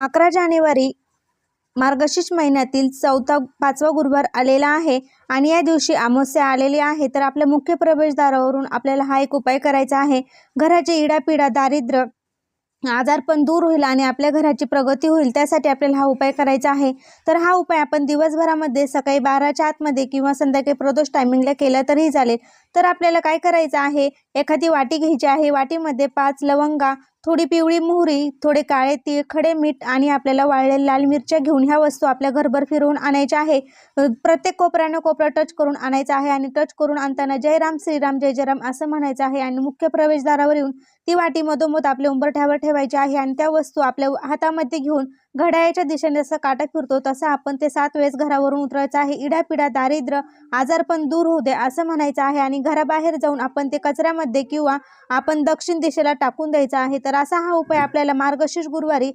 11 जानेवारी मार्गशीर्ष महिन्यातील 5वा गुरुवार आलेला आहे आणि या दिवशी अमावस्या आलेली आहे। तर आपल्या मुख्य प्रवेशद्वारावरून आपल्याला हा एक उपाय करायचा आहे। घराचे इडापिडा, दारिद्र्य, आजारपण दूर होईल आणि आपल्या घराची प्रगती होईल, त्यासाठी आपल्याला हा उपाय करायचा आहे। तर हा उपाय आपण दिवसभरामध्ये सकाळी 12च्या आतमध्ये किंवा संध्याकाळी प्रदोष टायमिंगला केला तरी चालेल। तर आपल्याला काय करायचं आहे, एखादी वाटी घ्यायची आहे। वाटीमध्ये 5 लवंगा, थोडी पिवळी मोहरी, थोडे काळे तीळ, खडे मीठ आणि आपल्याला वाळलेल्या लाल मिरच्या घेऊन ह्या वस्तू आपल्या घरभर फिरवून आणायच्या आहे। प्रत्येक कोपऱ्यानं कोपरा टच करून आणायचा आहे आणि टच करून आणताना जय राम श्रीराम जय जय राम असं म्हणायचं आहे आणि मुख्य प्रवेशद्वारावर येऊन ती वाटी मधोमध आपल्या उंबरठ्यावर ठेवायची आहे आणि त्या वस्तू आपल्या हातामध्ये घेऊन घड्याळाच्या दिशेने जसा काटा फिरतो तसा आपण ते 7 वेळेस घरावरून उतरायचं आहे। इडापिडा, दारिद्र्य, आजारपण दूर होऊ दे असं म्हणायचं आहे आणि घराबाहेर जाऊन आपण ते कचऱ्यामध्ये किंवा आपण दक्षिण दिशेला टाकून द्यायचं आहे। तर असा हा उपाय आपल्याला मार्गशीर्ष गुरुवारी